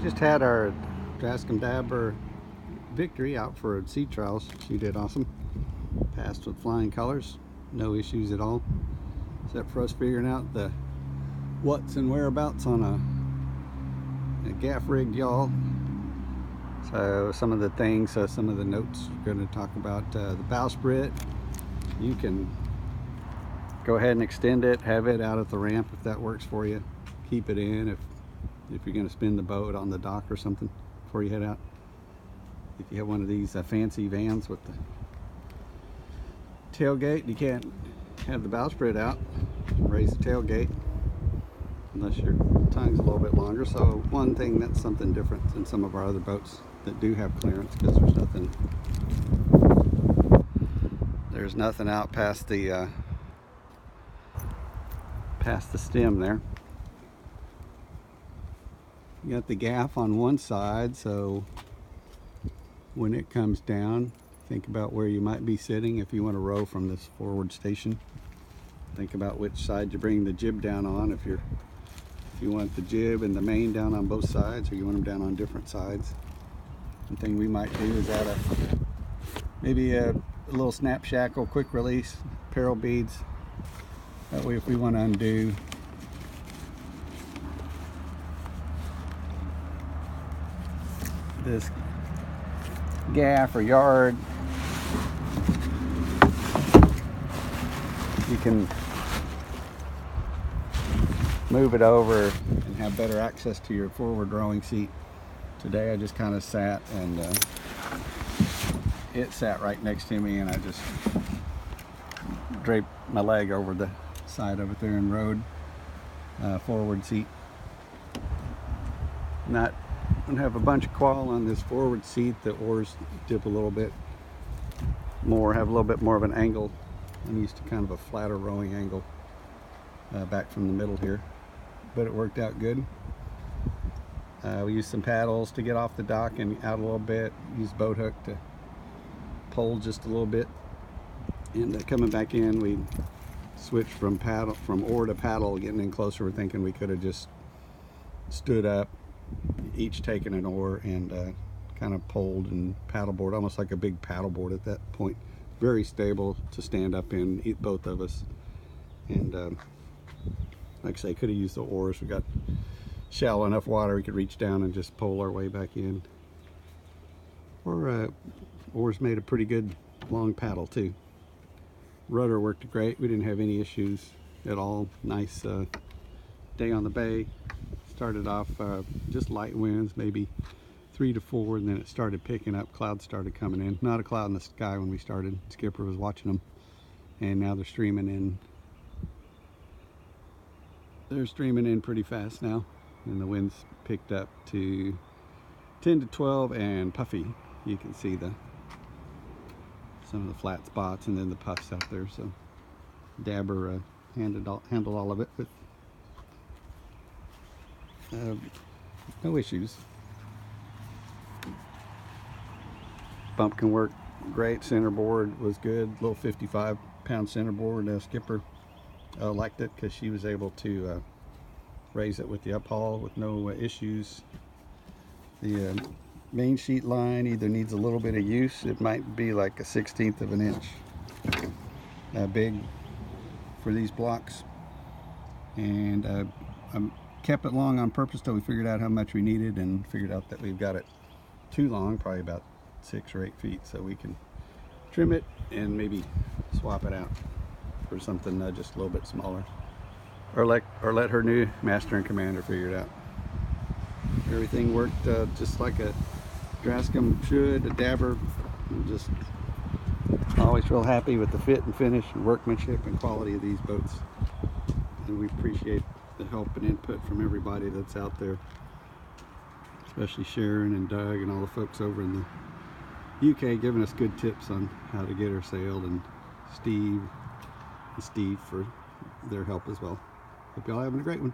just had our Drascombe Dabber victory out for sea trials. She did awesome. Passed with flying colors. No issues at all. Except for us figuring out the what's and whereabouts on a gaff rigged yawl. So some of the things, some of the notes we're going to talk about the bowsprit. You can go ahead and extend it, have it out at the ramp if that works for you. Keep it in if you're going to spin the boat on the dock or something before you head out. If you have one of these fancy vans with the tailgate, you can't have the bowsprit out, raise the tailgate unless your tongue's a little bit longer. So one thing that's something different than some of our other boats that do have clearance, because there's nothing out past the stem there. You got the gaff on one side, so when it comes down, think about where you might be sitting if you want to row from this forward station. Think about which side you bring the jib down on. If you want the jib and the main down on both sides, or you want them down on different sides. One thing we might do is add maybe a little snap shackle, quick release, peril beads. That way if we want to undo this gaff or yard, you can move it over and have better access to your forward rowing seat. Today I just kind of sat and it sat right next to me, and I just draped my leg over the side of it there and rode forward seat. Not gonna have a bunch of qual on this forward seat. The oars dip a little bit more, have a little bit more of an angle. I'm used to kind of a flatter rowing angle back from the middle here, but it worked out good. We used some paddles to get off the dock and out a little bit. Used boat hook to pull just a little bit, and coming back in, we switched from oar to paddle, getting in closer. We're thinking we could have just stood up, each taking an oar, and kind of poled and paddleboard, almost like a big paddleboard at that point. Very stable to stand up in, both of us. And like I say, could have used the oars. We got shallow enough water we could reach down and just pole our way back in. Or oars made a pretty good long paddle too. Rudder worked great. We didn't have any issues at all. Nice day on the bay. Started off just light winds, maybe 3 to 4, and then it started picking up. Clouds started coming in. Not a cloud in the sky when we started. Skipper was watching them, and now they're streaming in. They're streaming in pretty fast now, and the winds picked up to 10 to 12 and puffy. You can see some of the flat spots and then the puffs out there. So Dabber handled all of it, but no issues. Bumpkin worked great. Centerboard was good. Little 55-pound centerboard. Skipper liked it because she was able to raise it with the uphaul with no issues. The main sheet line either needs a little bit of use. It might be like a 1/16 of an inch big for these blocks, and I kept it long on purpose till we figured out how much we needed, and figured out that we've got it too long, probably about 6 or 8 feet, so we can trim it and maybe swap it out for something just a little bit smaller, or let her new master and commander figure it out. Everything worked just like a Drascombe should, a Dabber. I'm just always real happy with the fit and finish and workmanship and quality of these boats, and we appreciate the help and input from everybody that's out there, especially Sharon and Doug and all the folks over in the UK giving us good tips on how to get her sailed, and Steve for their help as well. Hope y'all having a great one.